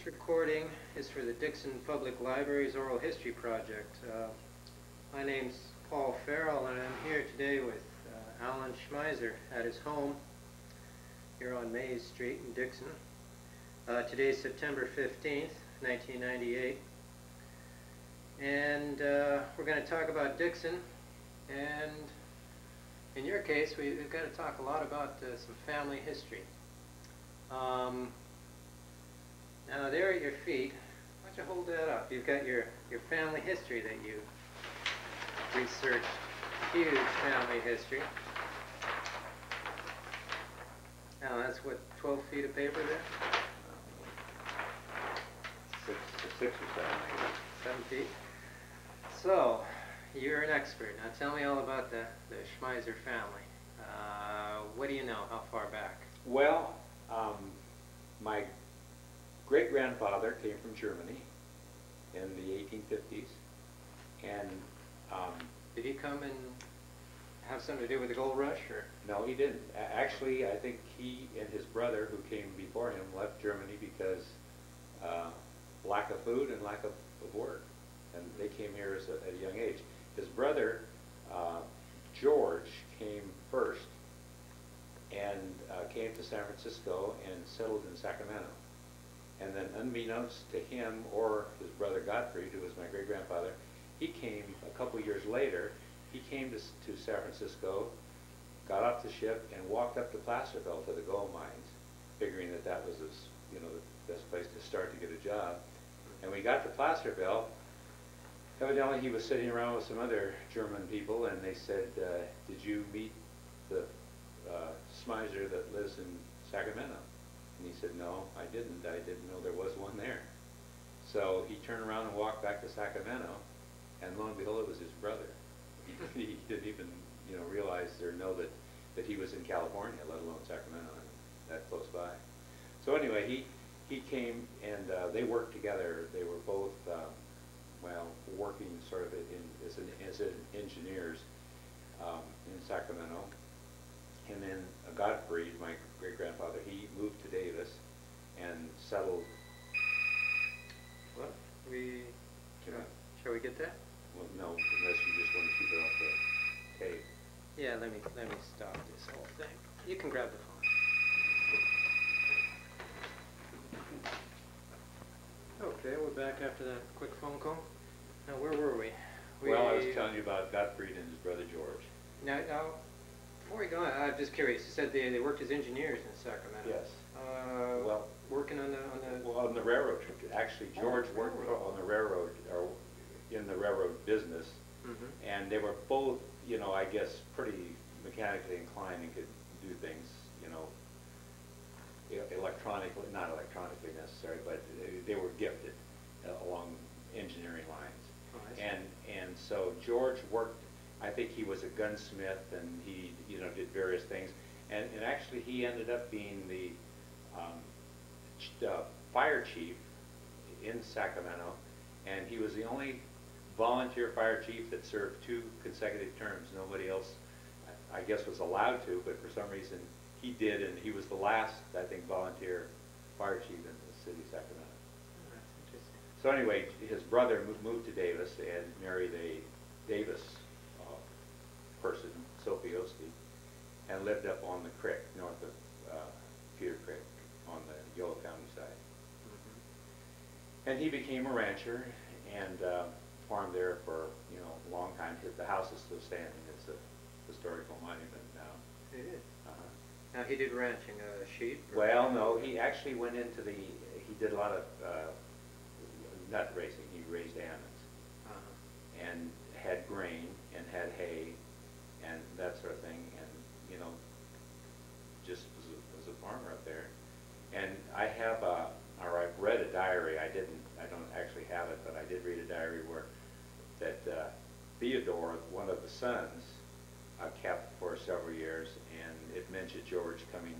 This recording is for the Dixon Public Library's Oral History Project. My name's Paul Ferrell, and I'm here today with Alan Schmeiser at his home here on Mays Street in Dixon. Today's September 15th, 1998, and we're going to talk about Dixon, and in your case we've got to talk a lot about some family history. Now there at your feet, why don't you hold that up? You've got your family history that you researched. Huge family history. Now that's what, 12 feet of paper there? Six or 7. 7 feet. So, you're an expert. Now tell me all about the Schmeiser family. What do you know? How far back? Well, my great-grandfather came from Germany in the 1850s, and did he come and have something to do with the gold rush, or? No, he didn't. Actually, I think he and his brother, who came before him, left Germany because lack of food and lack of work, and they came here at a young age. His brother, George, came first and came to San Francisco and settled in Sacramento. And then unbeknownst to him or his brother Gottfried, who was my great-grandfather, he came a couple years later. He came to San Francisco, got off the ship, and walked up to Placerville to the gold mines, figuring that that was his, the best place to start to get a job. And when he got to Placerville, evidently he was sitting around with some other German people, and they said, did you meet the Schmeiser that lives in Sacramento? And he said, no, I didn't. I didn't know there was one there. So he turned around and walked back to Sacramento, and lo and behold, it was his brother. He didn't even, realize or know that he was in California, let alone Sacramento, and that close by. So anyway, he came, and they worked together. They were both, working sort of as engineers in Sacramento. And then Gottfried, my great-grandfather, he moved to Davis and settled. What? Shall we get that? Well, no, unless you just want to keep it off the tape. Yeah, let me stop this whole thing. You can grab the phone. Okay, we're back after that quick phone call. Now, where were we? Well, I was telling you about Gottfried and his brother George. Now, before we go on, I'm just curious. You said they worked as engineers in Sacramento. Yes. Well, working on the. Well, on the railroad. Actually, George worked on the railroad, or in the railroad business, and they were both, I guess, pretty mechanically inclined and could do things, electronically, not electronically necessary, but they were gifted along engineering lines. Oh, and so George worked. I think he was a gunsmith, and he, did various things. And actually, he ended up being the fire chief in Sacramento, and he was the only volunteer fire chief that served 2 consecutive terms. Nobody else, I guess, was allowed to, but for some reason he did, and he was the last, I think, volunteer fire chief in the city of Sacramento. Oh, that's interesting. So anyway, his brother moved to Davis and married a Davis person, Sophie Oski, and lived up on the creek, north of Peter Creek, on the Yolo County side. And he became a rancher and farmed there for a long time. The house is still standing. It's a historical monument now. It is. Now he did ranching, sheep? Well, no, he actually went into he did a lot of nut racing. He raised almonds and had grain and had hay and that sort of thing, and just was a farmer up there. And I have or I've read a diary. I don't actually have it, but I did read a diary where that Theodore, one of the sons, kept for several years, and it mentioned George coming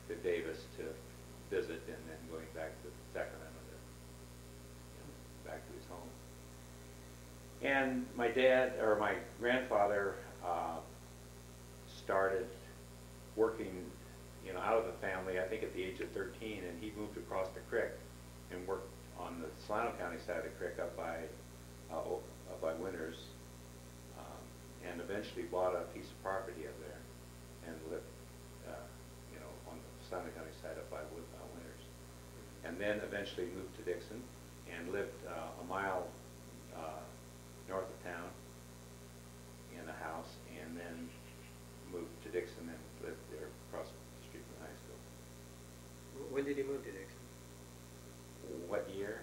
to Davis to visit, and then going back to Sacramento, back to his home. And my dad, or my grandfather, started working, out of the family, I think at the age of 13, and he moved across the creek and worked on the Solano County side of the creek up by Winters, and eventually bought a piece of property up there and lived, on the Solano County side up by Winters. And then eventually moved to Dixon and lived a mile north of town in a house, and then moved to Dixon and lived there across the street from the high school. When did you move to Dixon? What year?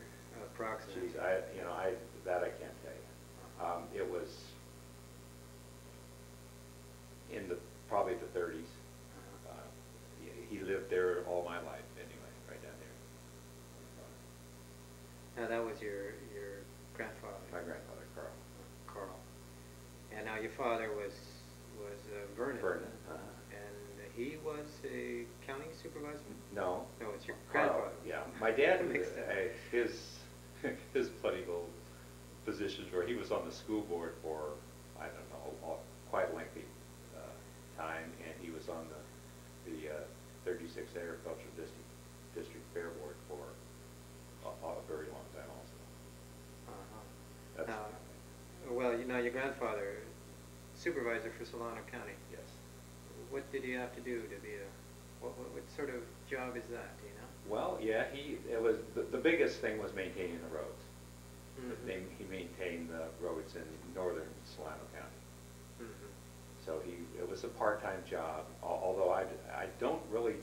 Approximately. Geez, that I can't tell you. It was in probably the 30s. He lived there all my life anyway, right down there. Now that was your grandfather. My grandfather, Carl. Carl. And now your father was Vernon. Vernon. And he was a county supervisor? No. No, it's your Carl, grandfather. yeah. My dad, Mixed up. his political positions were, he was on the school board for, I don't know, quite a lengthy time, and he was on the 36th Agricultural District Fair Board for a very long time also. That's Well, your grandfather, supervisor for Solano County. yes. What did he have to do to be what sort of job is that, do you know? Well, yeah, it was the biggest thing was maintaining the roads. Mm-hmm. He maintained the roads in northern Solano County. Mm-hmm. So it was a part-time job, although I don't really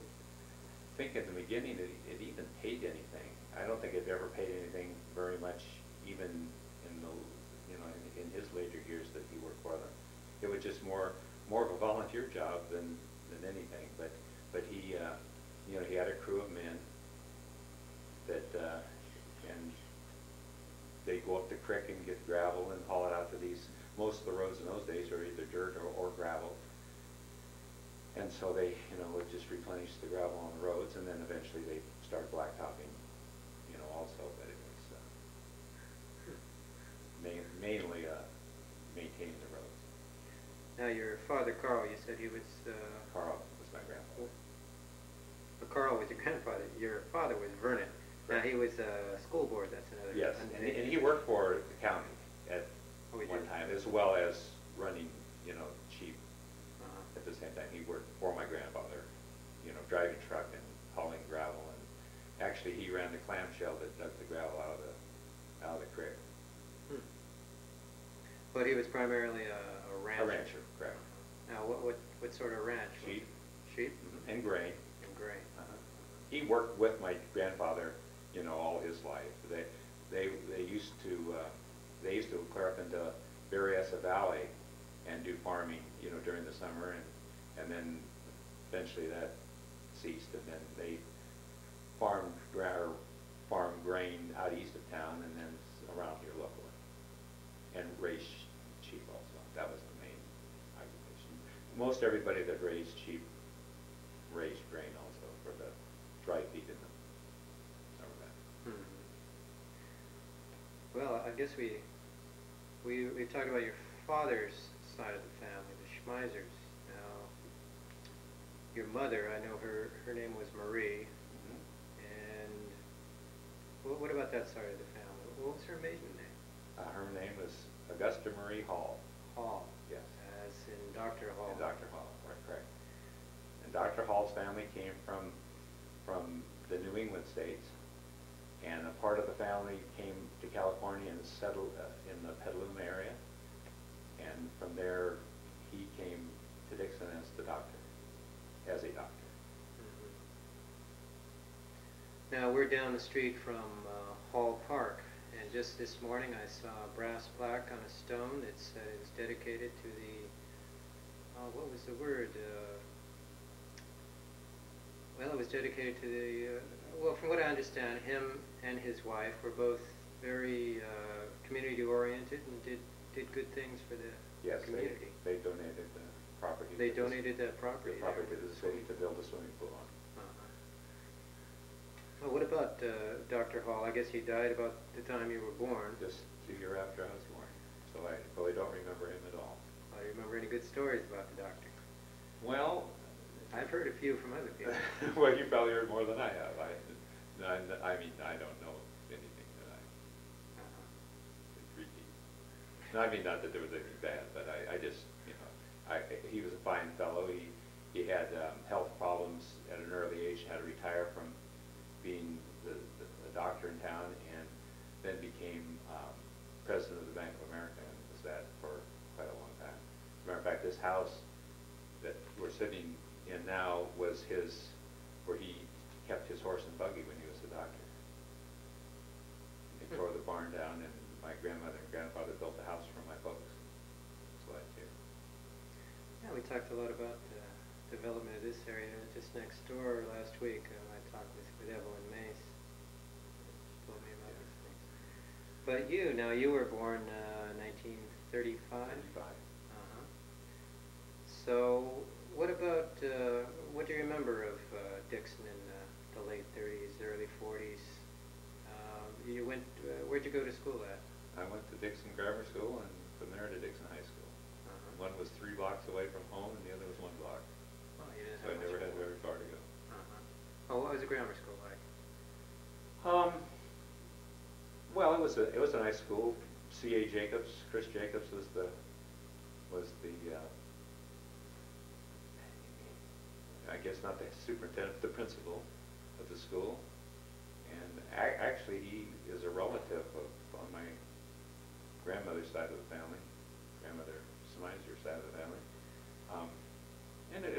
think in the beginning it even paid anything. I don't think it ever paid anything very much, even in in his later years that he worked for them. It was just more of a volunteer job than anything. But he he had a crew of men that and they'd go up the creek and get gravel and haul it out to these. Most of the roads in those days are either dirt or gravel. And so they, would just replenish the gravel on the roads, and then eventually they start blacktopping, also. But it was mainly maintaining the roads. Now your father, Carl, you said he was... Carl was my grandfather. Carl was your grandfather. Your father was Vernon. Now he was school board, that's another... Yes, and he worked for the county at one time, as well as running, sheep. At the same time, he worked for my grandfather, driving truck and hauling gravel, and actually he ran the clamshell that dug the gravel out of the creek. But he was primarily a rancher. A rancher, correct. Now, what sort of ranch? Sheep. Sheep? And grain. And grain. He worked with my grandfather, all his life. They used to clear up into Berryessa Valley and do farming, during the summer, and then eventually that ceased, and then they farmed grain out east of town and then around here locally, and raised sheep also. That was the main occupation. Most everybody that raised sheep raised grain also for the dry feed in the summer. Well, I guess we've talked about your father's side of the family, the Schmeisers. Now, your mother, I know her name was Marie, and what about that side of the family? What was her maiden name? Her name was Augusta Marie Hall. Hall. Yes. As in Dr. Hall. And Dr. Hall, right, correct. And Dr. Hall's family came from the New England states, and a part of the family came to California and settled in the Petaluma area, and from there he came to Dixon as a doctor. Now we're down the street from Hall Park, and just this morning I saw a brass plaque on a stone that said it was dedicated to the, what was the word? Well, it was dedicated to the, well, from what I understand, him and his wife were both very community-oriented and did good things for the community. They donated the property. They donated that property. The property to the city to build a swimming pool on. Well, what about Dr. Hall? I guess he died about the time you were born. Just 2 years after I was born. So I really don't remember him at all. Do you remember any good stories about the doctor? Well, I've heard a few from other people. well, you probably heard more than I have. I mean, I don't know anything that I could repeat. No, I mean, not that there was anything bad, but I just, you know, he was a fine fellow. He had health problems at an early age, had to retire from being the doctor in town, and then became president of the Bank of America, and was that for quite a long time. As a matter of fact, this house that we're sitting in now was where he kept his horse and buggy when he was a doctor. They tore the barn down, and my grandmother and grandfather built the house for my folks. So I too. Yeah, we talked a lot about the development of this area just next door last week. I talked with Evelyn Mace. She told me about these things. But you were born 1935? 35. So what about, what do you remember of Dixon in the late 30s, early 40s? You went, where'd you go to school at? I went to Dixon Grammar School, and from there to Dixon High School. One was 3 blocks away from home, and the other was 1 block. Oh, you didn't So I have never much had very far to go. Oh, what was the grammar school like? Well, it was a nice school. C.A. Jacobs, Chris Jacobs was the I guess not the superintendent, the principal of the school. And actually, he is a relative on my grandmother's side of the family, grandmother Schmeiser side of the family. And it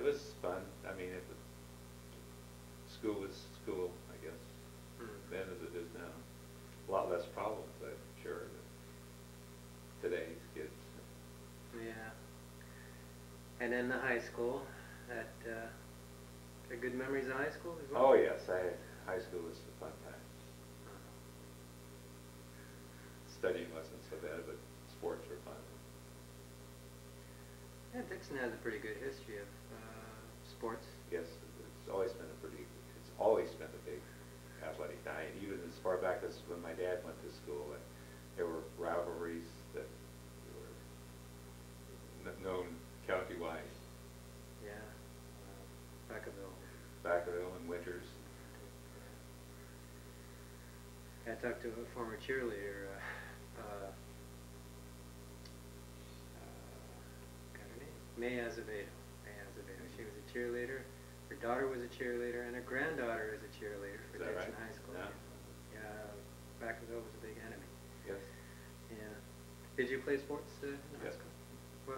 was fun. I mean, school was school, I guess, then as it is now. A lot less problems, I'm sure, than today's kids. Yeah. And then the high school, good memories of high school as well? Oh yes, high school was a fun time. Studying wasn't so bad, but sports were fun. Yeah, Dixon has a pretty good history of sports. Yes, it's always been a big athletic night. Even as far back as when my dad went to school, there were rivalries that were known countywide. Yeah, Vacaville and Winters. I talked to a former cheerleader, got her name? May Azevedo. She was a cheerleader. Her daughter was a cheerleader, and her granddaughter is a cheerleader for Dixon High School. Yeah. Yeah, Vacaville was a big enemy. Yes. Yeah. Did you play sports in high Yes. school?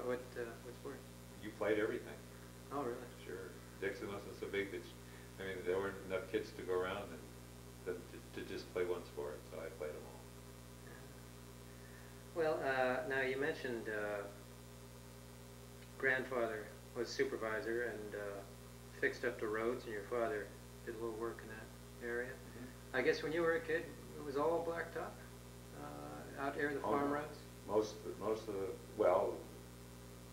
What sport? You played everything. Oh, really? Sure. Dixon wasn't so big that, I mean, there weren't enough kids to go around to just play one sport, so I played them all. Well, now you mentioned grandfather was supervisor and fixed up the roads, and your father did a little work in that area. I guess when you were a kid, it was all blacktop out there, the farm roads? Most of the, well,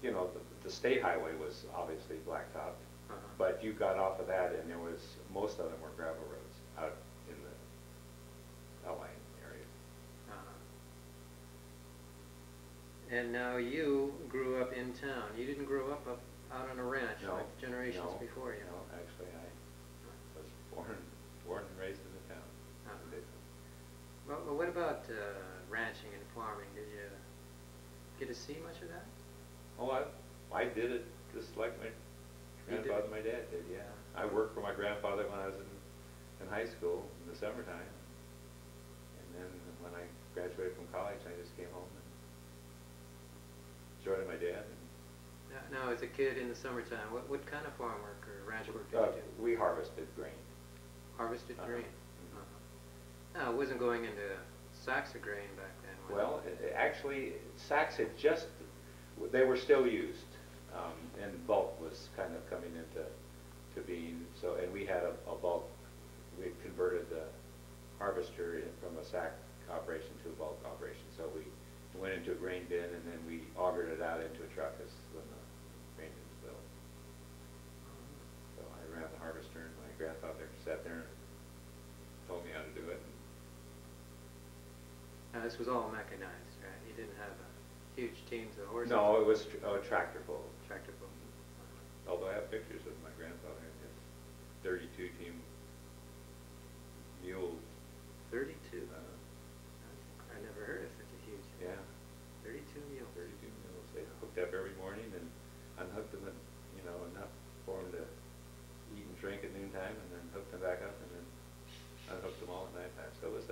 you know, the state highway was obviously blacktop, but you got off of that, and most of them were gravel roads out in the outlying areas. And now you grew up in town. You didn't grow up out on a ranch like generations before you. No, actually I was born and raised in the town. Well, what about ranching and farming? Did you get to see much of that? Oh, I did it just like my grandfather and my dad did, yeah. I worked for my grandfather when I was in high school in the summertime. And then when I graduated from college, I just came home and joined my dad. Now, as a kid in the summertime, what kind of farm work or ranch work did you do? We harvested grain. Harvested grain? No, it wasn't going into sacks of grain back then, was it? Well, actually, sacks had they were still used, and bulk was kind of coming into being. So, and we had a bulk. We converted the harvester from a sack operation to a bulk operation. So we went into a grain bin, and then we augered it out into a truck as when the grain bin was built. So I ran the harvester, and my grandfather sat there and told me how to do it. Now, this was all mechanized, right? You didn't have huge teams of horses? No, it was tractor pull. Tractor pull. Although I have pictures of my grandfather and his 32 team mule. 32? I never heard of such a huge. Yeah. 32 mules. 32 mules. They hooked up every morning and unhooked them at, enough for them to eat and drink at noontime, and then hooked them back up, and then unhooked them all at nighttime. So it was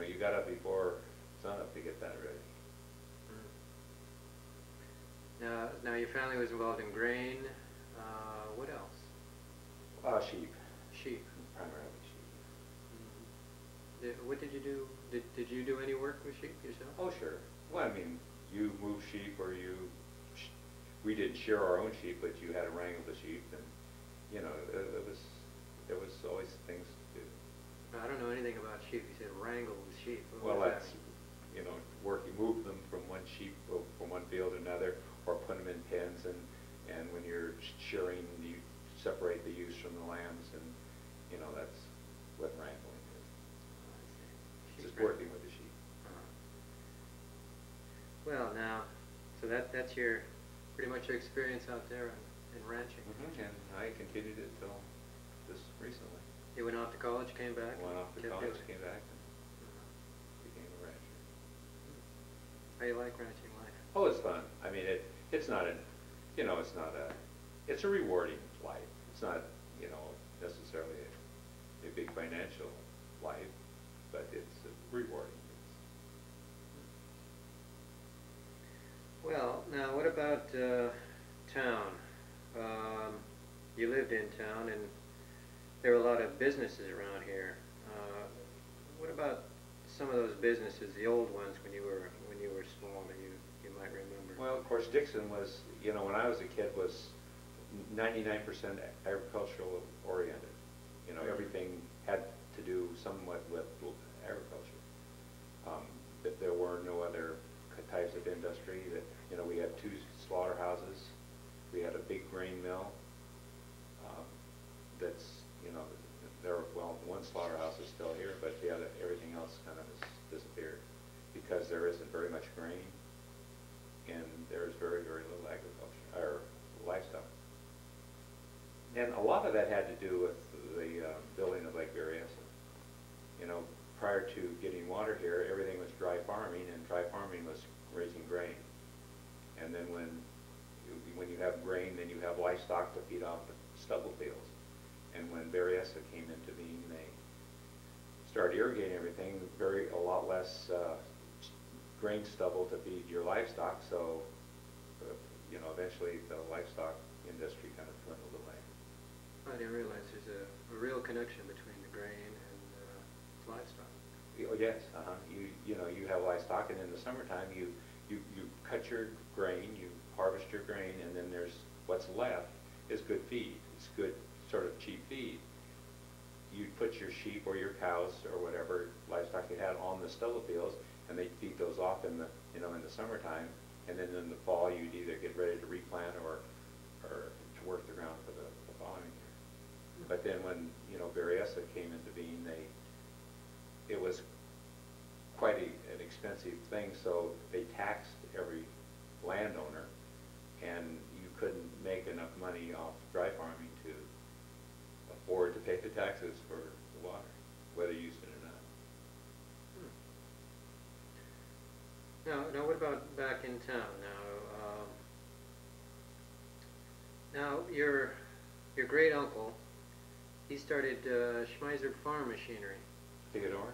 you got up before sunup to get that ready. Now your family was involved in grain. What else? Sheep. Sheep. Primarily sheep. What did you do? Did you do any work with sheep yourself? Oh, sure. Well, I mean, you move sheep, or we didn't shear our own sheep, but you had to wrangle the sheep, and there was always things to do. I don't know anything about sheep. You said wrangle the sheep. Well, that's you move them from one sheep from one field to another, or put them in pens, and when you're shearing, you separate the ewes from the lambs, and that's what wrangling is. Just working with the sheep. Well, now, so that's your pretty much your experience out there in ranching. And I continued it till just recently. You went off to college, came back? Went off to college, came back, and became a rancher. How do you like ranching life? Oh, it's fun. I mean, it's not it's a rewarding life. It's not, necessarily a big financial life, but it's rewarding. Well, now what about town? You lived in town, and there were a lot of businesses around here. What about some of those businesses, the old ones, when you were small, that you might remember? Well, of course, Dixon was, when I was a kid, was 99% agricultural oriented. Everything had to do somewhat with agriculture. That there were no other types of industry. That we had 2 slaughterhouses. We had a big grain mill. That's one slaughterhouse is still here, but everything else kind of has disappeared because there isn't very much grain, and there's very, very little agriculture or livestock. And a lot of that had to do with the building of Lake Berryessa. Prior to getting water here, everything was dry farming, and dry farming was raising grain. And then when you have grain, then you have livestock to feed off the stubble fields. And when Berryessa came into being, they started irrigating everything, a lot less grain stubble to feed your livestock. So, eventually the livestock industry kind of dwindled away. I didn't realize there's a real connection between the grain and livestock. Oh, yes, you have livestock, and in the summertime you cut your grain, you harvest your grain, and then there's what's left is good feed. It's good sort of cheap feed. You put your sheep or your cows or whatever livestock you had on the stubble fields, and they feed those off in the in the summertime, and then in the fall you'd either get ready to replant or to work the ground for the following year. But then when Berryessa came into being, it was quite an expensive thing, so they taxed every landowner, and you couldn't make enough money off dry farming to afford to pay the taxes for the water, whether you used it or not. Now what about back in town? Now your great uncle, he started Schmeiser Farm Machinery. Theodore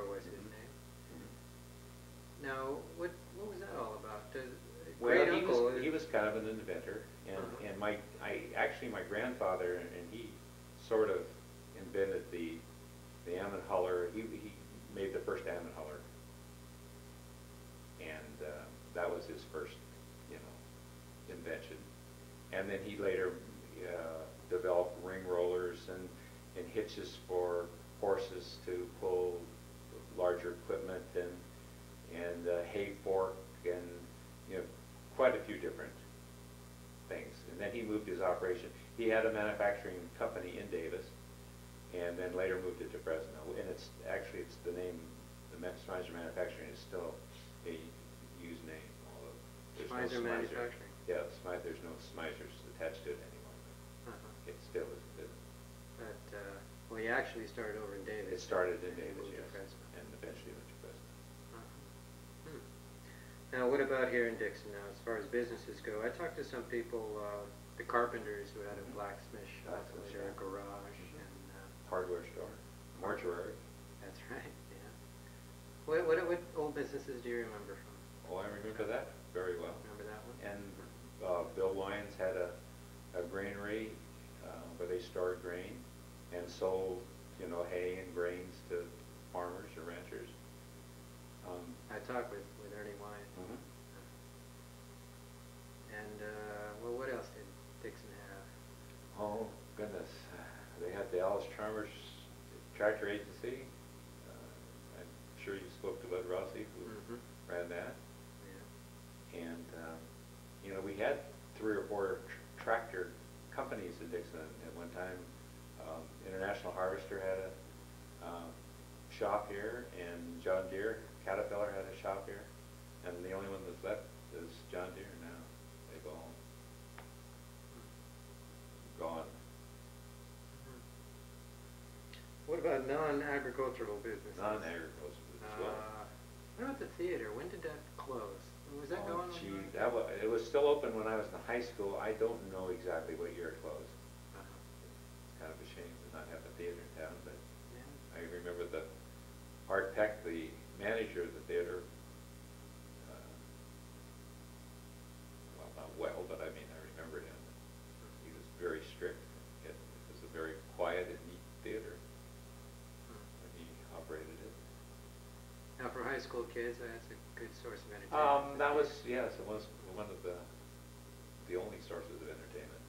was his name. Mm-hmm. Now what was that all about? Well, he was kind of an inventor, and my grandfather, and he sort of invented the Ammon Huller. He made the first Ammon Huller, and that was his first invention. And then he later developed ring rollers and hitches for horses to pull larger equipment, and hay fork, and quite a few different things. And then he moved his operation. He had a manufacturing company in Davis, and then later moved it to Fresno. And it's the name, the Schmeiser Manufacturing is still a used name. Although there's Schmeiser no Manufacturing. Yeah, there's no Schmeisers attached to it anymore. It still is a business. But Well, you actually started over in Davis. It started in Davis, moved to yes, Fresno. and eventually went to Fresno. Hmm. Now, what about here in Dixon now, as far as businesses go? I talked to some people, the carpenters who had a blacksmith shop, later a garage, and hardware store, mortuary. that's right, yeah. What old businesses do you remember from? Oh, I remember that very well. Remember that one? And Bill Lyons had a granary where they stored grain and sold, hay and grains to farmers or ranchers. I talked with Ernie Wyatt. And, well, what else did Dixon have? Oh, goodness. They had the Alice Chalmers Tractor Agency. I'm sure you spoke to Bud Rossi, who ran that. Yeah. And, we had 3 or 4 tractor companies in Dixon at one time. International Harvester had a shop here, and John Deere, Caterpillar had a shop here. And the only one that's left is John Deere now. They've all gone. What about non-agricultural businesses? Non-agricultural as well. What about the theater? When did that close? Was that Oh, going gee, on? it was still open when I was in high school. I don't know exactly what year it closed. It's kind of a shame to not have a theater in town, but Yeah. I remember Art Peck, the manager of the theater, well, not well, but I mean, I remember him. He was very strict. It was a very quiet and neat theater when he operated it. Now, for high school kids, that's a good source of entertainment. That was, yes, it was one of the only sources of entertainment.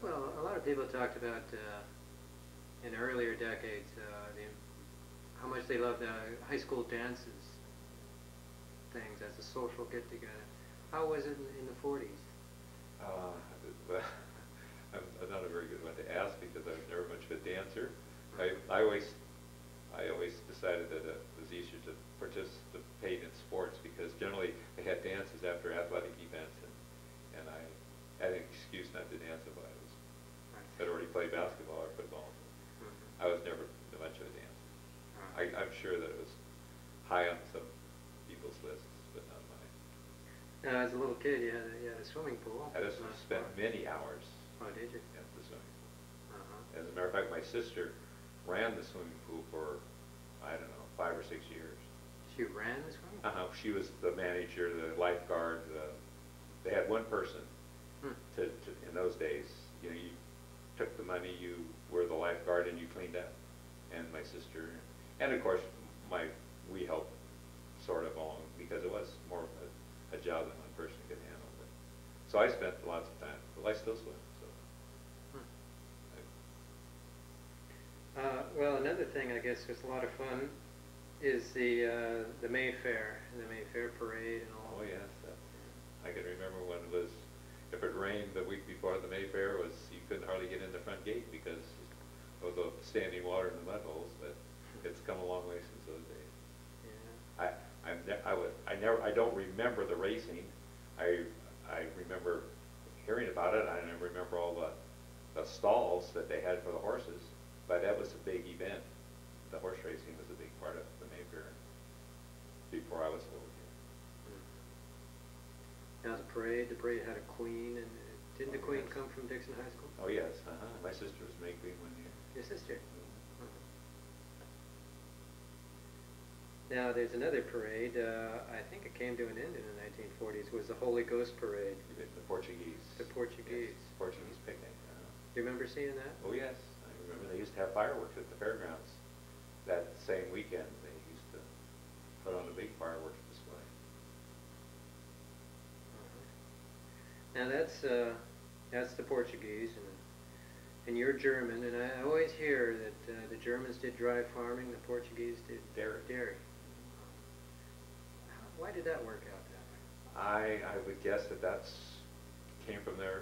Well, a lot of people talked about in earlier decades how much they loved high school dances, things as a social get-together. How was it in the 40s? I'm not a very good one to ask because I was never much of a dancer. I always decided that it was easier to participate in sports because generally they had dances after athletic events, and I had an excuse not to dance if I'd already played basketball or football. I was never much of a dancer. I'm sure that it was high on some people's lists, but not mine. Now, as a little kid, you had a swimming pool. I just spent many hours Oh, did you? at the swimming pool. As a matter of fact, my sister ran the swimming pool for, I don't know, 5 or 6 years. She ran the swimming pool? She was the manager, the lifeguard. They had one person to in those days. You took the money, you were the lifeguard, and you cleaned up. And my sister, and of course, we helped sort of along because it was more of a job than one person could handle. So I spent lots of time, but I still swim. So. Well, another thing I guess was a lot of fun is the Mayfair, and the Mayfair parade and all. Oh yes, I can remember when it was. If it rained the week before the Mayfair, you couldn't hardly get in the front gate because of the standing water in the mud holes. But it's come a long way since those days. Yeah. I don't remember the racing. I remember hearing about it. I remember all the stalls that they had for the horses. But that was a big event. The horse racing was a big part of the Mayfair before I was a little kid. Now the parade had a queen, and didn't the queen come from Dixon High School? Oh yes, my sister was May Queen one year. Your sister? Now there's another parade, I think it came to an end in the 1940s, was the Holy Ghost Parade. The Portuguese. The Portuguese. Yes, Portuguese picnic. Do you remember seeing that? Oh yes, I remember they used to have fireworks at the fairgrounds. That same weekend they used to put on a big fireworks display. Now that's the Portuguese, and you're German, and I always hear that the Germans did dry farming, the Portuguese did dairy. Why did that work out that way? I would guess that came from their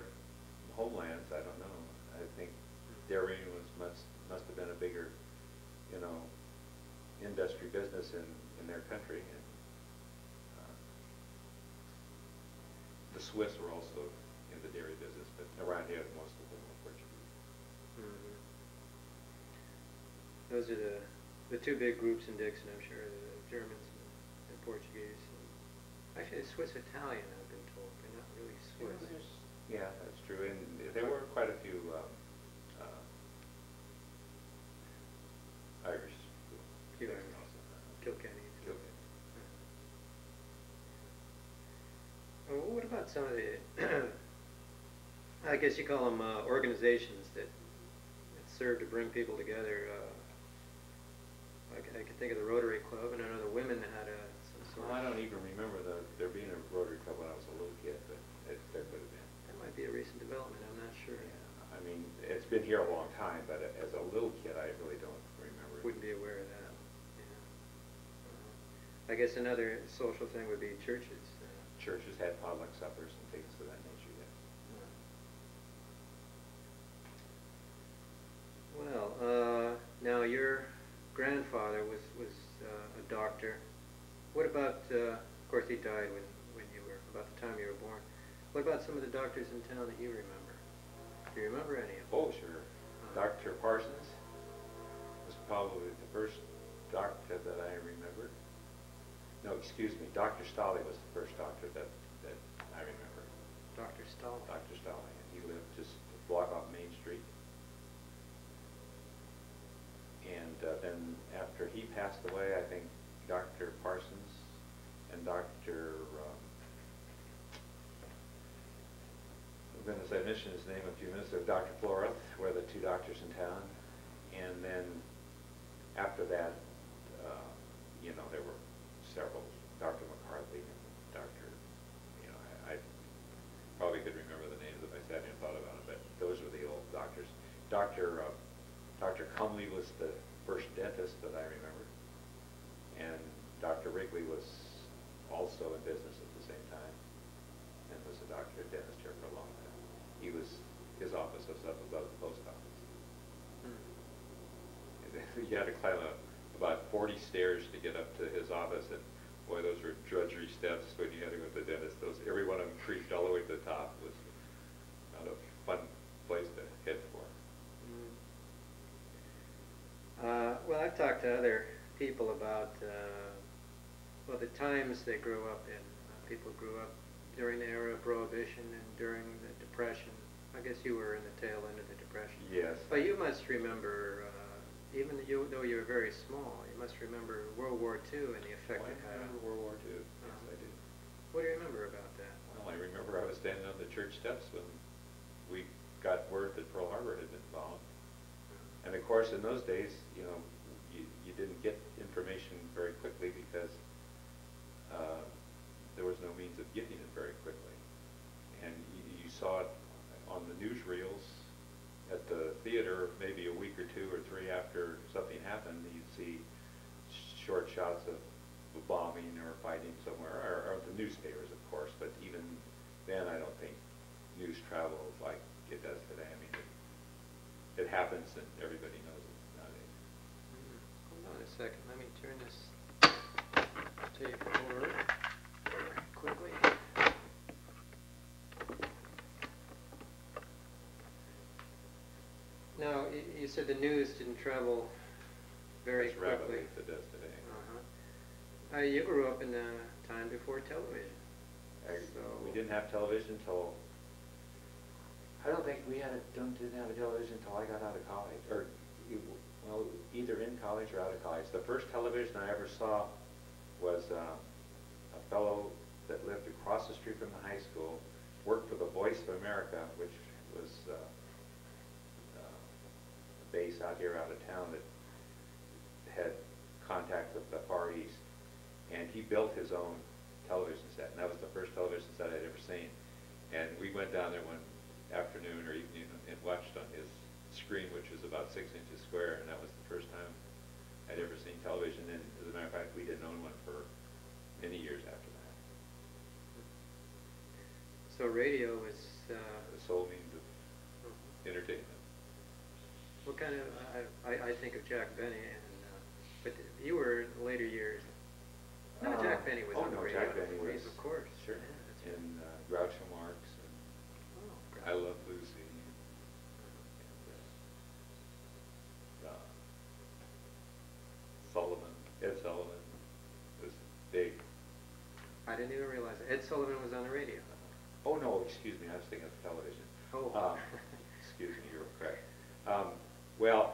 homelands. I don't know. I think dairying must have been a bigger, industry business in their country. And the Swiss were also in the dairy business, but around here most of them were Portuguese. Those are the two big groups in Dixon, I'm sure, the Germans and Portuguese. Actually, Swiss Italian, I've been told. They're not really Swiss. Yeah, that's true. And there were quite a few Irish. Few Irish. Kilkenny. Well, what about some of the, I guess you call them organizations that serve to bring people together? I can think of the Rotary Club, and I know the women had some sort of... Well, I don't even remember there being a Rotary Club when I was a little kid, but there could have been. That might be a recent development, I'm not sure. Yeah, I mean, it's been here a long time, but as a little kid, I really don't remember. Wouldn't be aware of that. Yeah. I guess another social thing would be churches. Churches had potluck suppers and things of that nature, yes. Well, now your grandfather was a doctor. What about, of course he died when you were, about the time you were born. What about some of the doctors in town that you remember? Do you remember any of them? Oh, sure. Dr. Parsons was probably the first doctor that I remembered. No, excuse me, Dr. Stolley was the first doctor that I remember. Dr. Stolley? Dr. Stolley, and he lived just a block off Main Street. And then after he passed away, I think Dr. Parsons and Dr. I'm going to mention his name a few minutes ago, Dr. Flora were the two doctors in town. And then after that, you know, there were several, Dr. McCarthy and Dr. You know, I probably could remember the names if I sat here and thought about it, but those were the old doctors. Dr. Cumley was the first dentist that I remember, and Dr. Wrigley was also in business at the same time, and was a doctor, dentist here for a long time. His office was up above the post office. And you had to climb about 40 stairs to get up to his office, and boy, those were drudgery steps when you had to go to the dentist. Every one of them creaked all the way to the top. It was not a fun place to head for. Well, I've talked to other people about well, the times they grew up in. People grew up during the era of Prohibition and during the Depression. I guess you were in the tail end of the Depression. Yes. But you must remember, even though you were very small, you must remember World War II and the effect it had. I remember World War II. Yes, I do. What do you remember about that? Well, I remember I was standing on the church steps when we got word that Pearl Harbor had been bombed. And of course, in those days, you know, you didn't get information very quickly because there was no means of getting it very quickly. And you saw it on the newsreels at the theater maybe a week or two or three after something happened. You'd see short shots of bombing or fighting somewhere, or the newspapers, of course. But even then, I don't think news traveled like it does today. I mean, it happens and everybody knows it nowadays. Hold on a second. Let me turn this tape over quickly. Now, you said the news didn't travel very quickly. Rapidly as it does today. You grew up in a time before television. We didn't have television until, I don't think didn't have a television until I got out of college, or well, either in college or out of college. The first television I ever saw was a fellow that lived across the street from the high school, worked for the Voice of America, which was a base out here out of town that had contact with the Far East. And he built his own television set, and that was the first television set I'd ever seen. And we went down there one afternoon or evening and watched on his screen, which was about 6 inches square, and that was the first time I'd ever seen television. And as a matter of fact, we didn't own one for many years after that. So radio was the sole means of entertainment. What kind of? I think of Jack Benny, but you were in later years. No, Jack Benny was on the radio. Jack Benny was, of course. Sure. Yeah, and Groucho Marx, and I Love Lucy. And, Sullivan was big. I didn't even realize it. Ed Sullivan was on the radio. Oh no, excuse me, I was thinking of television. Oh. Excuse me, you're correct. Well,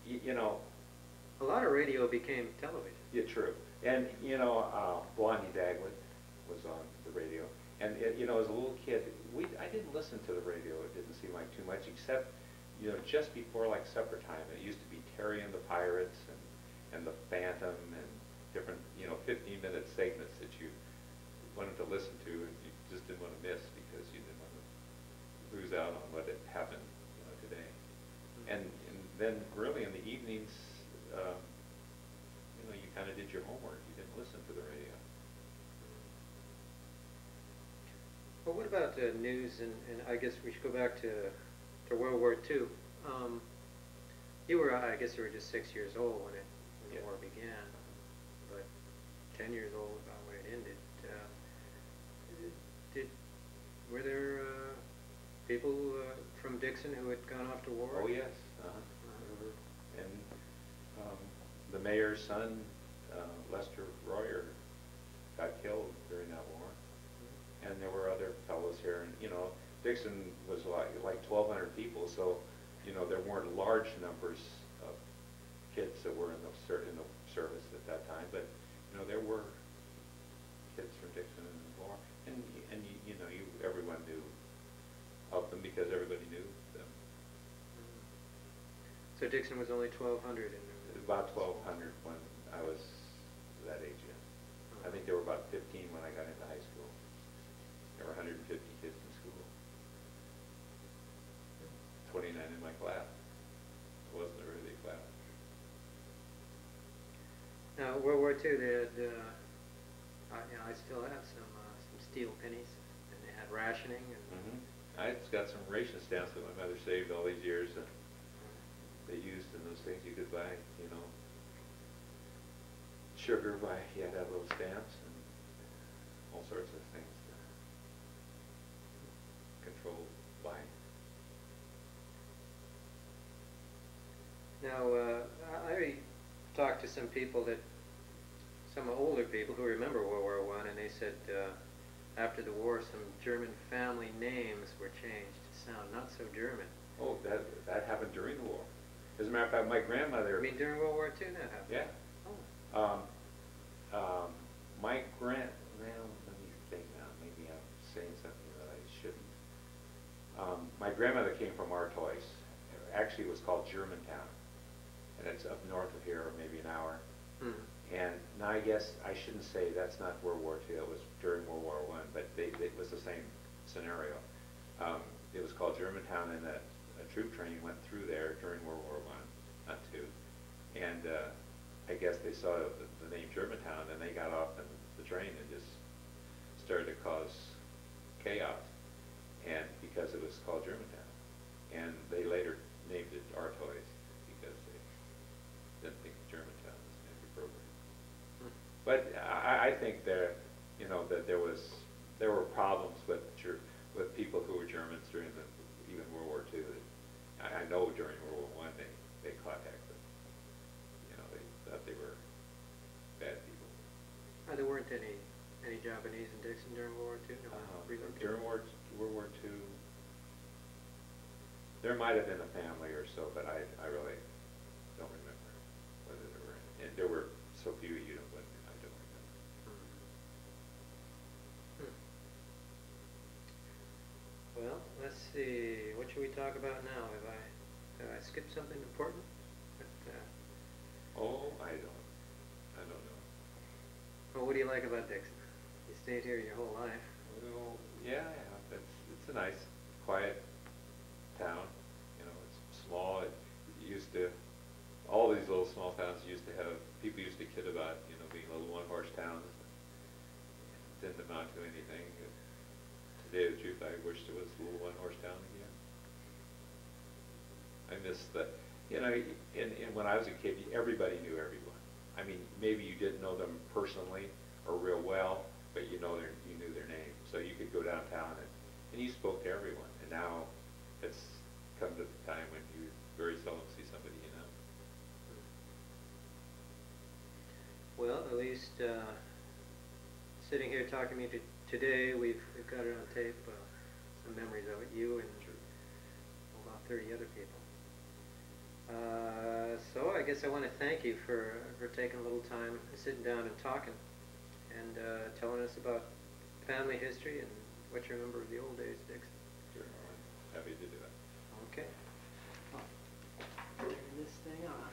you know. A lot of radio became television. Yeah, true. And you know, Blondie Dagwood was on the radio. And you know, as a little kid, I didn't listen to the radio. It didn't seem like too much, except you know, just before like supper time, it used to be Terry and the Pirates and the Phantom and different 15-minute segments that you wanted to listen to and you just didn't want to miss because you didn't want to lose out on what had happened today. And then really in the evenings, you kind of did your homework. You didn't listen to the radio. Well, what about news? And I guess we should go back to World War II. I guess you were just 6 years old when the war began, but 10 years old about when it ended. Were there people from Dixon who had gone off to war? Oh yes, and the mayor's son, Lester Royer, got killed during that war, and there were other fellows here. And Dixon was like 1,200 people, so there weren't large numbers of kids that were in the service at that time, but there were kids from Dixon in the war, and everyone knew of them because everybody knew them. So Dixon was only 1,200 about 1,200 when I was that age. Yeah. I think there were about 15 when I got into high school. There were 150 kids in school. 29 in my class. It wasn't a really big class. Now, World War II, they had, I still have some steel pennies, and they had rationing. And I got some ration stamps that my mother saved all these years that they used in those things you could buy, sugar by, you had to have little stamps and all sorts of things controlled by. Now, I talked to some people some older people who remember World War I, and they said after the war some German family names were changed to sound not so German. Oh, that happened during the war. As a matter of fact, my grandmother... I mean, during World War II that happened? Yeah. Oh. My well, let me think now. Maybe I'm saying something that I shouldn't. My grandmother came from Artois. Actually, it was called Germantown. And it's up north of here, maybe an hour. And now I guess I shouldn't say that's not World War II. It was during World War I, but it was the same scenario. It was called Germantown, and a troop train went through there during World War I, not II. And I guess they saw the name Germantown, and they got off in the train and just started to cause chaos, and because it was called Germantown. And they later named it Artois because they didn't think Germantown was maybe appropriate. But I think that that there were problems with people who were Germans during even World War II. I know during World War I they caught heck, but they thought they were bad people. There weren't any Japanese in Dixon during World War II? No, during World War II, there might have been a family or so, but I really don't remember whether there were. And there were so few, I don't remember. Well, let's see. What should we talk about now? Have I skipped something important? Oh, I don't know. Well, what do you like about Dixon? You stayed here your whole life. Well, yeah. It's a nice, quiet town. It's small. It used to. All these little small towns used to have. People used to kid about being little one-horse towns. It didn't amount to anything. To tell you the truth, I wish there was a little one-horse town again. I miss the, and when I was a kid, everybody knew everyone. I mean, maybe you didn't know them personally or real well, but you knew their name. So you could go downtown and you spoke to everyone. And now it's come to the time when you very seldom see somebody you know. least sitting here talking to me today, we've got it on tape, some memories of it, you and about 30 other people. So I guess I want to thank you for taking a little time, sitting down and talking, and telling us about family history and what you remember of the old days, Dixon. Sure, I'm happy to do that. Okay. Turn this thing on.